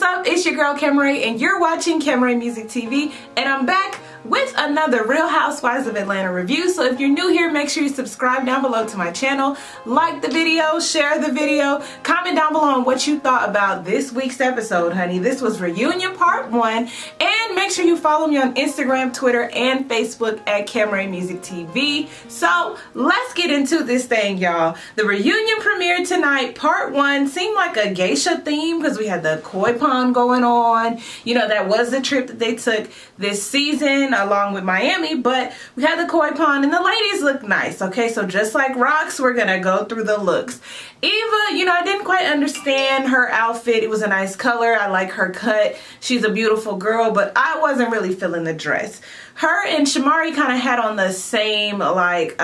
up? It's your girl Camry and you're watching Camry Music TV, and I'm back with another Real Housewives of Atlanta review. So if you're new here, make sure you subscribe down below to my channel, like the video, share the video, comment down below on what you thought about this week's episode, honey. This was reunion part 1, and make sure you follow me on Instagram, Twitter, and Facebook at Camry Music TV. So let's get into this thing, y'all. The reunion premiere tonight, part 1, seemed like a geisha theme because we had the koi pond going on. You know, that was the trip that they took this season along with Miami, but we had the koi pond and the ladies look nice. Okay, so just like rocks, we're gonna go through the looks. Eva, you know, I didn't quite understand her outfit. It was a nice color. I like her cut. She's a beautiful girl, but I wasn't really feeling the dress. Her and Shamari kind of had on the same like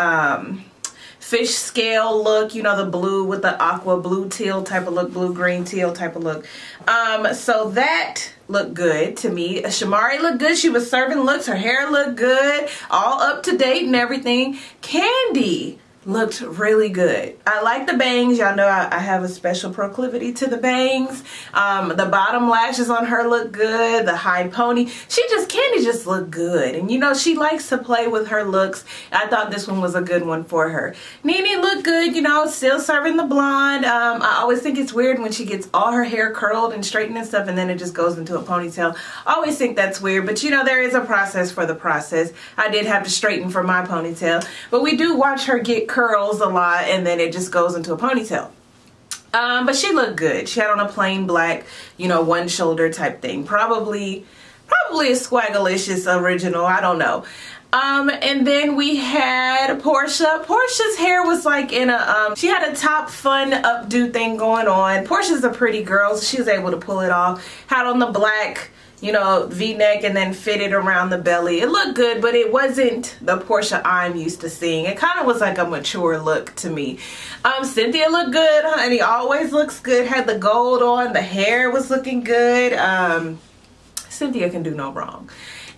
fish scale look, you know, the blue with the aqua blue teal type of look, blue green teal type of look. So that looked good to me. Shamari looked good. She was serving looks. Her hair looked good, all up to date and everything. Candy looked really good. I like the bangs. Y'all know I have a special proclivity to the bangs. The bottom lashes on her look good. The high pony. Candy just looked good. And you know, she likes to play with her looks. I thought this one was a good one for her. Nene looked good, you know, still serving the blonde. I always think it's weird when she gets all her hair curled and straightened and stuff and then it just goes into a ponytail. I always think that's weird, but you know, there is a process for the process. I did have to straighten for my ponytail, but we do watch her get curls a lot and then it just goes into a ponytail. But she looked good. She had on a plain black, you know, one shoulder type thing. Probably a Squagalicious original, I don't know. And then we had Portia. Portia's hair was like in a, she had a top fun updo thing going on. Portia's a pretty girl, so she was able to pull it off. Had on the black, you know, v-neck and then fitted around the belly. It looked good, but it wasn't the Portia I'm used to seeing. It kind of was like a mature look to me. Cynthia looked good, honey. Always looks good. Had the gold on. The hair was looking good. Cynthia can do no wrong.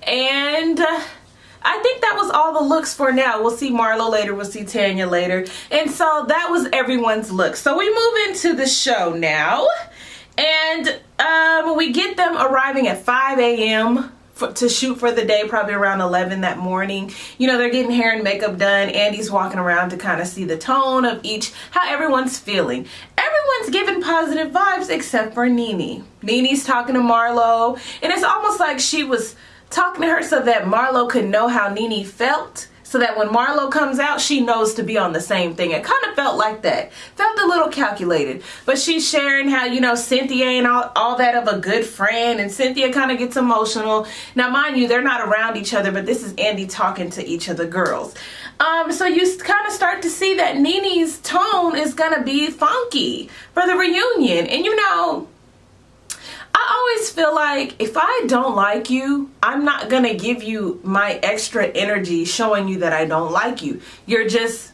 And I think that was all the looks for now. We'll see Marlo later. We'll see Tanya later. And so that was everyone's look. So we move into the show now. And we get them arriving at 5 a.m. to shoot for the day, probably around 11 that morning. You know, they're getting hair and makeup done. Andy's walking around to kind of see the tone of how everyone's feeling. Everyone's giving positive vibes except for Nene. Nene's talking to Marlo, and it's almost like she was talking to her so that Marlo could know how Nene felt, so that when Marlo comes out, she knows to be on the same thing. It kind of felt like that. Felt a little calculated. But she's sharing how, you know, Cynthia ain't all that of a good friend, and Cynthia kind of gets emotional. Now, mind you, they're not around each other, but this is Andy talking to each of the girls. So you kind of start to see that Nene's tone is going to be funky for the reunion. And, you know, I always feel like if I don't like you, I'm not going to give you my extra energy showing you that I don't like you. You're just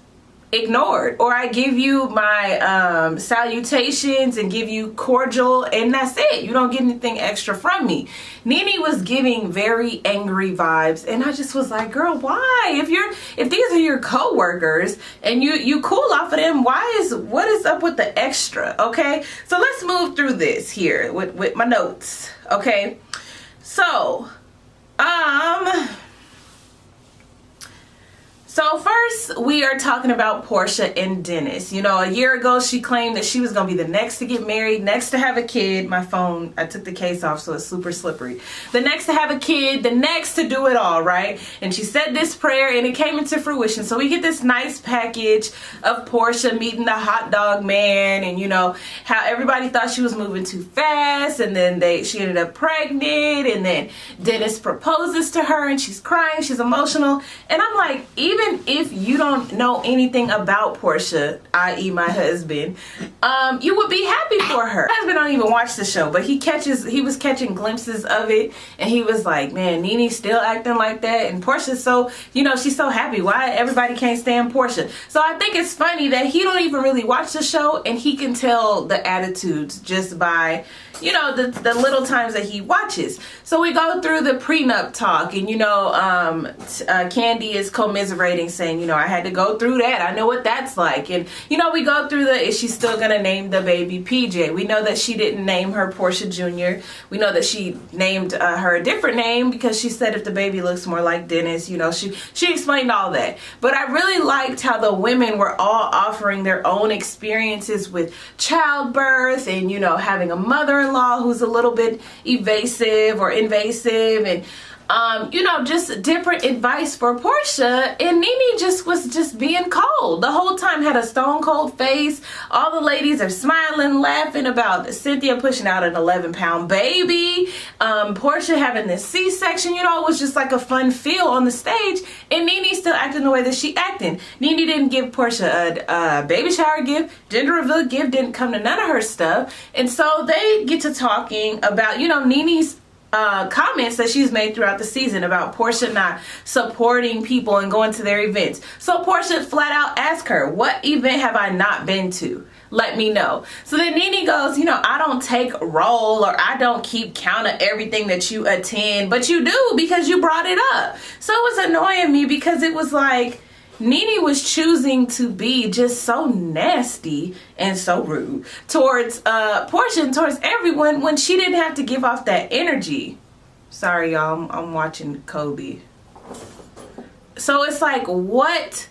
ignored. Or I give you my salutations and give you cordial and that's it. You don't get anything extra from me. Nene was giving very angry vibes and I just was like, girl, why? If these are your co-workers and you cool off of them, what is up with the extra? Okay, so let's move through this here with my notes. Okay, so first we are talking about Portia and Dennis. You know, a year ago she claimed that she was going to be the next to get married, next to have a kid. My phone, I took the case off so it's super slippery. The next to have a kid, the next to do it all, right? And she said this prayer and it came into fruition. So we get this nice package of Portia meeting the hot dog man, and you know how everybody thought she was moving too fast, and then she ended up pregnant, and then Dennis proposes to her and she's crying, she's emotional. And I'm like, even if you don't know anything about Portia, i.e. my husband, you would be happy for her. My husband don't even watch the show, but he was catching glimpses of it, and he was like, man, Nene's still acting like that, and Portia's so, you know, she's so happy. Why everybody can't stand Portia? So I think it's funny that he don't even really watch the show, and he can tell the attitudes just by, you know, the little times that he watches. So we go through the prenup talk, and you know, Candy is commiserating elaborating, saying, you know, I had to go through that. I know what that's like. And, you know, we go through is she still going to name the baby PJ? We know that she didn't name her Portia Jr. We know that she named her a different name because she said if the baby looks more like Dennis, you know, she explained all that. But I really liked how the women were all offering their own experiences with childbirth and, you know, having a mother-in-law who's a little bit evasive or invasive, and you know, just different advice for Portia. And Nene was just being cold the whole time, had a stone cold face. All the ladies are smiling, laughing about Cynthia pushing out an 11-pound baby, Portia having this C-section. You know, it was just like a fun feel on the stage, and Nene still acting the way that she acting. Nene didn't give Portia a baby shower gift, gender reveal gift, didn't come to none of her stuff. And so they get to talking about, you know, Nene's comments that she's made throughout the season about Portia not supporting people and going to their events. So Portia flat out asked her, what event have I not been to? Let me know. So then Nene goes, you know, I don't take roll, or I don't keep count of everything that you attend, but you do because you brought it up. So it was annoying me because it was like Nene was choosing to be just so nasty and so rude towards Portia and towards everyone when she didn't have to give off that energy. Sorry, y'all, I'm watching Kobe. So it's like, what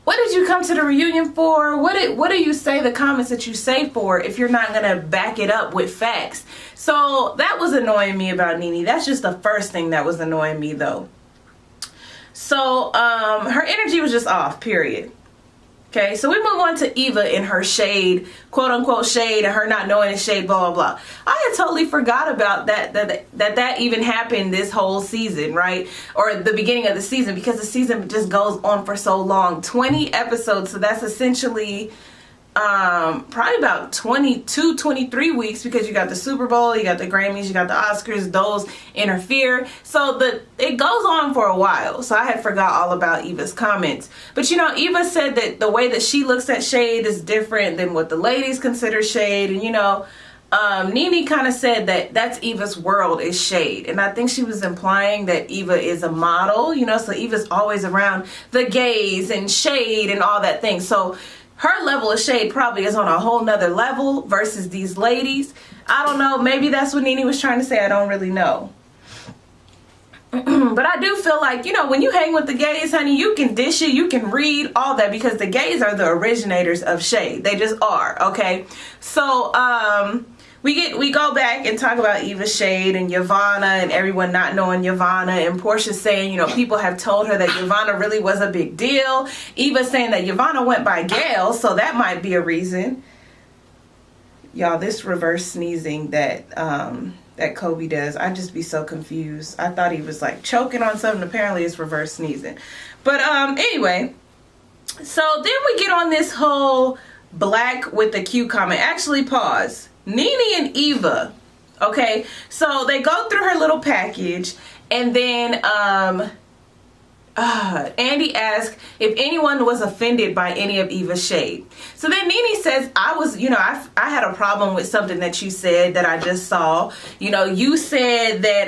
did you come to the reunion for? What do you say the comments that you say for if you're not gonna back it up with facts? So that was annoying me about Nene. That's just the first thing that was annoying me, though. So her energy was just off, period. Okay, so we move on to Eva and her shade, quote unquote shade, and her not knowing it's shade, blah, blah, blah. I had totally forgot about that even happened this whole season, right? Or the beginning of the season, because the season just goes on for so long. 20 episodes, so that's essentially probably about 22, 23 weeks, because you got the Super Bowl, you got the Grammys, you got the Oscars, those interfere. So it goes on for a while. So I had forgot all about Eva's comments. But you know, Eva said that the way that she looks at shade is different than what the ladies consider shade. And you know, Nene kind of said that that's Eva's world is shade. And I think she was implying that Eva is a model, you know, so Eva's always around the gays and shade and all that thing. So her level of shade probably is on a whole nother level versus these ladies. I don't know. Maybe that's what Nene was trying to say. I don't really know. But I do feel like, you know, when you hang with the gays, honey, you can dish it, you can read all that, because the gays are the originators of shade. They just are, okay? So, we go back and talk about Eva's shade and Yvonne and everyone not knowing Yvonne, and Portia saying, you know, people have told her that Yvonne really was a big deal. Eva saying that Yvonne went by Gail, so that might be a reason. Y'all, this reverse sneezing that that Kobe does, I just be so confused. I thought he was like choking on something. Apparently it's reverse sneezing. But anyway, so then we get on this whole black with the Q comment. Actually, pause. Nene and Eva, okay, so they go through her little package, and then Andy asked if anyone was offended by any of Eva's shade. So then Nene says, I was, you know, I had a problem with something that you said that I just saw. You know, you said that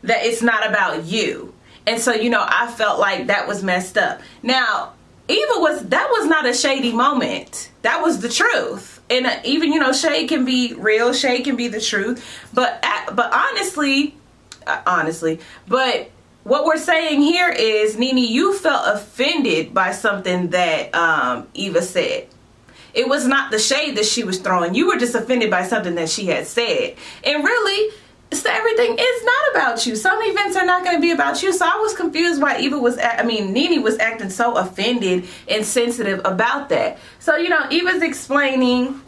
that it's not about you, and so, you know, I felt like that was messed up. Now, that was not a shady moment. That was the truth. And even, you know, shade can be real, shade can be the truth. But honestly, but what we're saying here is, Nene, you felt offended by something that Eva said. It was not the shade that she was throwing. You were just offended by something that she had said. And really, so everything is not about you. Some events are not going to be about you. So I was confused why Nene was acting so offended and sensitive about that. So, you know, Eva's explaining,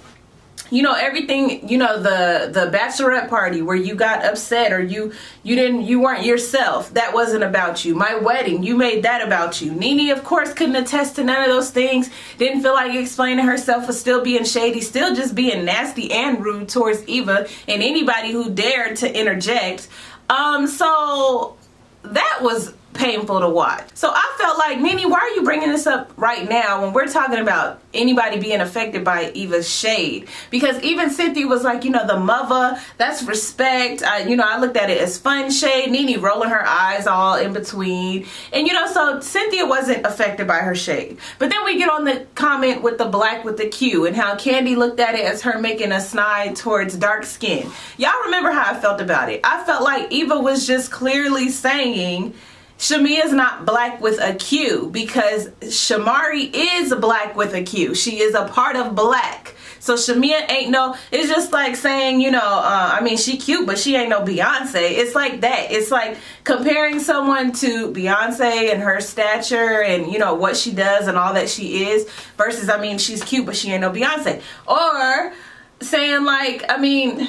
you know, everything, you know, the bachelorette party where you got upset or you weren't yourself. That wasn't about you. My wedding, you made that about you. Nene, of course, couldn't attest to none of those things. Didn't feel like explaining herself, was still being shady, still just being nasty and rude towards Eva and anybody who dared to interject. So that was painful to watch. So I felt like, Nene, why are you bringing this up right now when we're talking about anybody being affected by Eva's shade? Because even Cynthia was like, you know, the mother, that's respect. You know, I looked at it as fun shade. Nene rolling her eyes all in between. And, you know, so Cynthia wasn't affected by her shade. But then we get on the comment with the black with the Q and how Candy looked at it as her making a snide towards dark skin. Y'all remember how I felt about it. I felt like Eva was just clearly saying Shamia's not black with a Q, because Shamari is black with a Q. She is a part of black. So Shamia ain't no, it's just like saying, you know, I mean, she cute, but she ain't no Beyonce. It's like that. It's like comparing someone to Beyonce and her stature and, you know, what she does and all that she is versus, I mean, she's cute, but she ain't no Beyonce. Or saying like, I mean,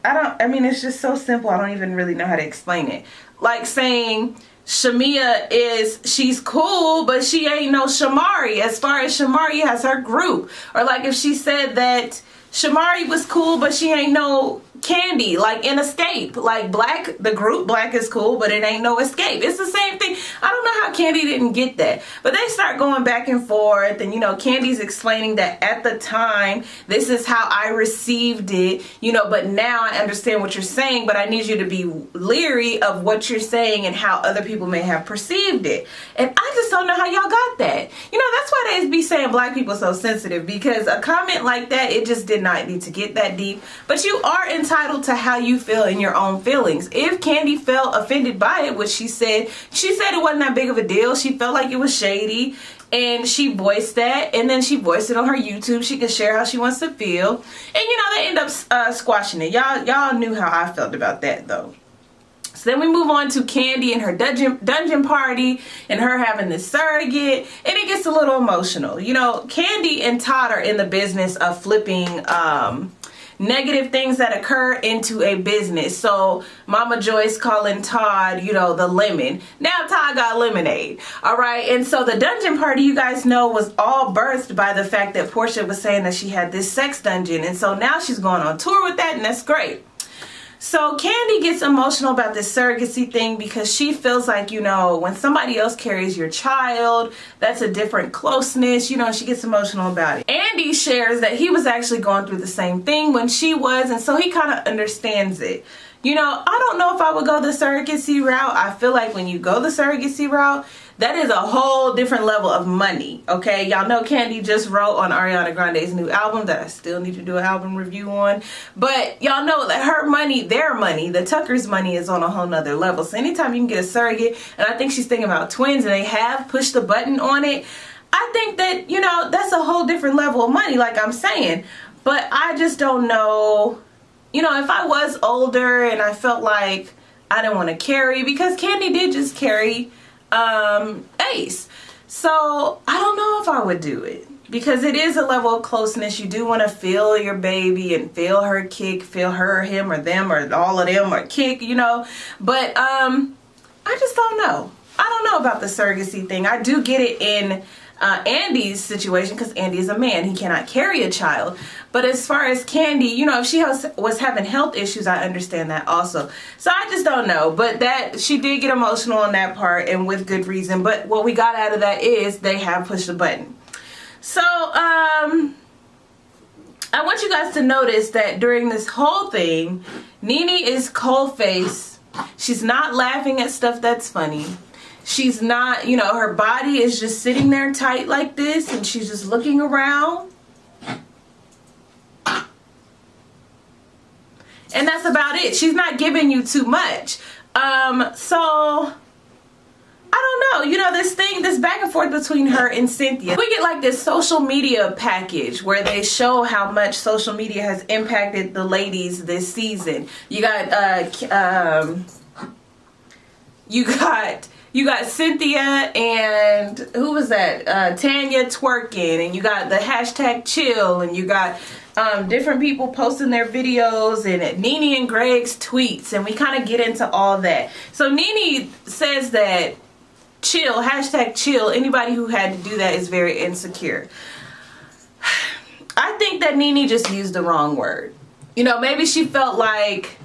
it's just so simple. I don't even really know how to explain it. Like saying Shamia she's cool, but she ain't no Shamari, as far as Shamari has her group. Or like if she said that Shamari was cool, but she ain't no Candy, like in Escape. Like Black, the group Black is cool, but it ain't no Escape. It's the same thing. I don't know how Candy didn't get that. But they start going back and forth, and you know, Candy's explaining that at the time, this is how I received it, you know, but now I understand what you're saying, but I need you to be leery of what you're saying and how other people may have perceived it. And I just don't know how y'all got that. You know, that's why they be saying black people so sensitive, because a comment like that, it just did not need to get that deep. But you are entitled to how you feel in your own feelings. If Candy felt offended by it, which she said it wasn't that big of a deal. She felt like it was shady, and she voiced that, and then she voiced it on her YouTube. She can share how she wants to feel, and you know, they end up squashing it. Y'all knew how I felt about that though. So then we move on to Candy and her dungeon party and her having this surrogate, and it gets a little emotional. You know, Candy and Todd are in the business of flipping negative things that occur into a business. So Mama Joyce calling Todd, you know, the lemon. Now Todd got lemonade. All right. And so the dungeon party, you guys know, was all birthed by the fact that Portia was saying that she had this sex dungeon. And so now she's going on tour with that, and that's great. So Candy gets emotional about this surrogacy thing because she feels like, you know, when somebody else carries your child, that's a different closeness, you know, she gets emotional about it. Andy shares that he was actually going through the same thing when she was, and so he kind of understands it. You know, I don't know if I would go the surrogacy route. I feel like when you go the surrogacy route, that is a whole different level of money, okay? Y'all know Candy just wrote on Ariana Grande's new album that I still need to do an album review on. But y'all know that her money, their money, the Tucker's money is on a whole nother level. So anytime you can get a surrogate, and I think she's thinking about twins, and they have pushed the button on it, I think that, you know, that's a whole different level of money, like I'm saying. But I just don't know. You know, if I was older and I felt like I didn't want to carry, because Candy did just carry Ace. So I don't know if I would do it, because it is a level of closeness. You do want to feel your baby and feel her kick, feel her, him, or them, or all of them, or kick, you know. But I just don't know. I don't know about the surrogacy thing. I do get it in Andy's situation, because Andy is a man. He cannot carry a child. But as far as Candy, you know, if she was having health issues, I understand that also. So I just don't know. But that, she did get emotional on that part, and with good reason. But what we got out of that is they have pushed the button. So I want you guys to notice that during this whole thing, Nene is cold-faced. She's not laughing at stuff that's funny. She's not, you know, her body is just sitting there tight like this, and she's just looking around. And that's about it. She's not giving you too much. So I don't know. You know, this back and forth between her and Cynthia. We get like this social media package where they show how much social media has impacted the ladies this season. You got you got Cynthia and who was that? Tanya twerking, and you got the hashtag chill, and you got different people posting their videos, and Nene and Greg's tweets, and we kind of get into all that. So Nene says that chill, hashtag chill, anybody who had to do that is very insecure. I think that Nene just used the wrong word. You know, maybe she felt like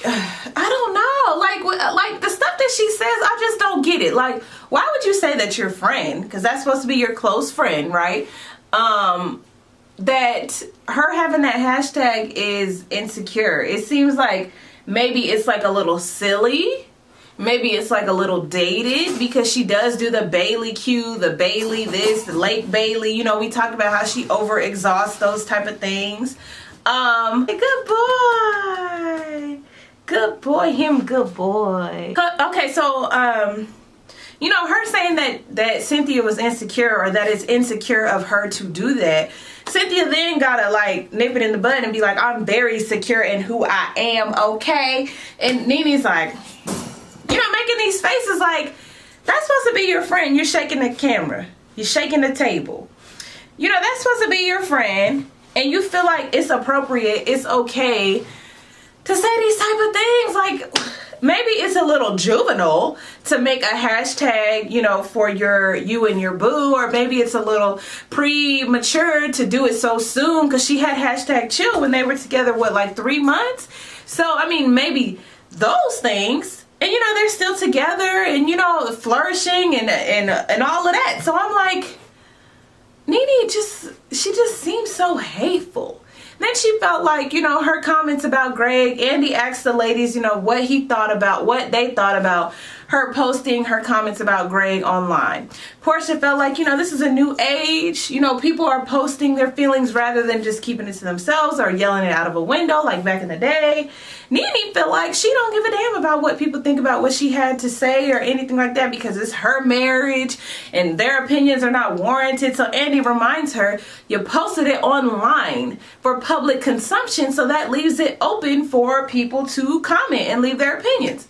I don't know. Like the stuff that she says, I just don't get it. Like, why would you say that your friend, because that's supposed to be your close friend, right? That her having that hashtag is insecure. It seems like maybe it's like a little silly. Maybe it's like a little dated, because she does do the Bailey Q, the Bailey this, the Lake Bailey. You know, we talked about how she over exhausts those type of things. Good boy. Good boy, him, good boy. Okay, so, you know, her saying that Cynthia was insecure, or that it's insecure of her to do that. Cynthia then gotta like nip it in the bud and be like, I'm very secure in who I am, okay? And Nene's like, you know, making these faces like, that's supposed to be your friend. You're shaking the camera. You're shaking the table. You know, that's supposed to be your friend. And you feel like it's appropriate, it's okay to say these type of things. Like, maybe it's a little juvenile to make a hashtag, you know, for you and your boo, or maybe it's a little premature to do it so soon, because she had hashtag chill when they were together, what, like 3 months? So, I mean, maybe those things, and you know, they're still together and, you know, flourishing and all of that. So I'm like, Nene she just seems so hateful. Then she felt like, you know, her comments about Greg, Andy asked the ladies, you know, what they thought about her posting her comments about Greg online. Portia felt like, you know, this is a new age. You know, people are posting their feelings rather than just keeping it to themselves or yelling it out of a window like back in the day. Nene felt like she don't give a damn about what people think about what she had to say or anything like that, because it's her marriage and their opinions are not warranted. So Andy reminds her, you posted it online for public consumption, so that leaves it open for people to comment and leave their opinions.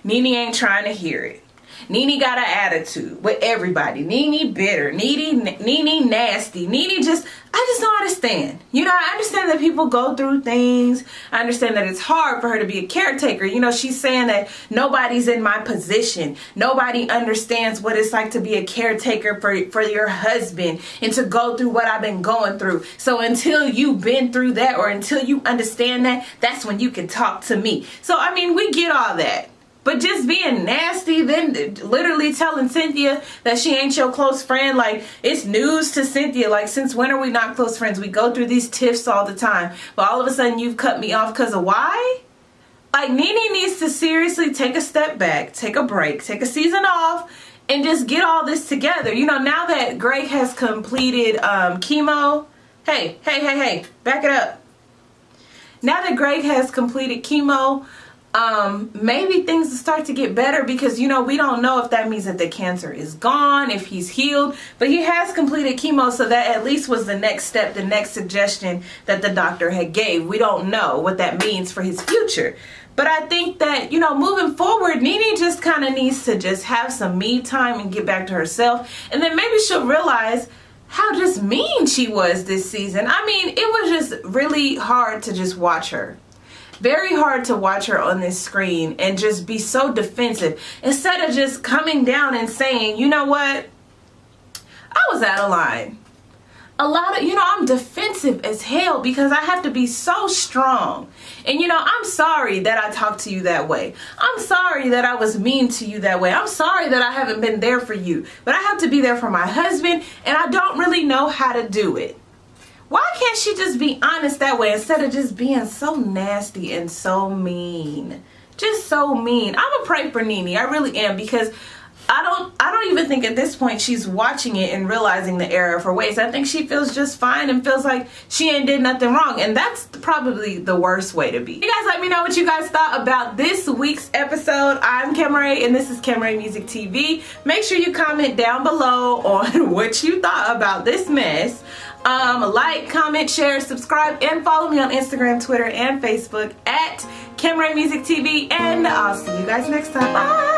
Nene ain't trying to hear it. Nene got an attitude with everybody. Nene bitter. Nene nasty. I just don't understand. You know, I understand that people go through things. I understand that it's hard for her to be a caretaker. You know, she's saying that nobody's in my position. Nobody understands what it's like to be a caretaker for your husband and to go through what I've been going through. So until you've been through that, or until you understand that, that's when you can talk to me. So, I mean, we get all that. But just being nasty, then literally telling Cynthia that she ain't your close friend, like, it's news to Cynthia. Like, since when are we not close friends? We go through these tiffs all the time. But all of a sudden you've cut me off because of why? Like, Nene needs to seriously take a step back, take a break, take a season off, and just get all this together. You know, now that Greg has completed chemo. Hey, back it up. Now that Greg has completed chemo, maybe things will start to get better, because, you know, we don't know if that means that the cancer is gone, if he's healed, but he has completed chemo, so that at least was the next step, the next suggestion that the doctor had gave. We don't know what that means for his future, but I think that, you know, moving forward, Nene just kind of needs to just have some me time and get back to herself, and then maybe she'll realize how just mean she was this season. I mean, it was just really hard to just watch her. Very hard to watch her on this screen and just be so defensive, instead of just coming down and saying, you know what, I was out of line. You know, I'm defensive as hell because I have to be so strong. And, you know, I'm sorry that I talked to you that way. I'm sorry that I was mean to you that way. I'm sorry that I haven't been there for you. But I have to be there for my husband, and I don't really know how to do it. Why can't she just be honest that way, instead of just being so nasty and so mean? Just so mean. I'm gonna pray for Nene. I really am, because I don't even think at this point she's watching it and realizing the error of her ways. I think she feels just fine and feels like she ain't did nothing wrong, and that's probably the worst way to be. You guys let me know what you guys thought about this week's episode. I'm Camray, and this is Camray Music TV. Make sure you comment down below on what you thought about this mess. Like, comment, share, subscribe, and follow me on Instagram, Twitter, and Facebook at Camray Music TV, and I'll see you guys next time. Bye!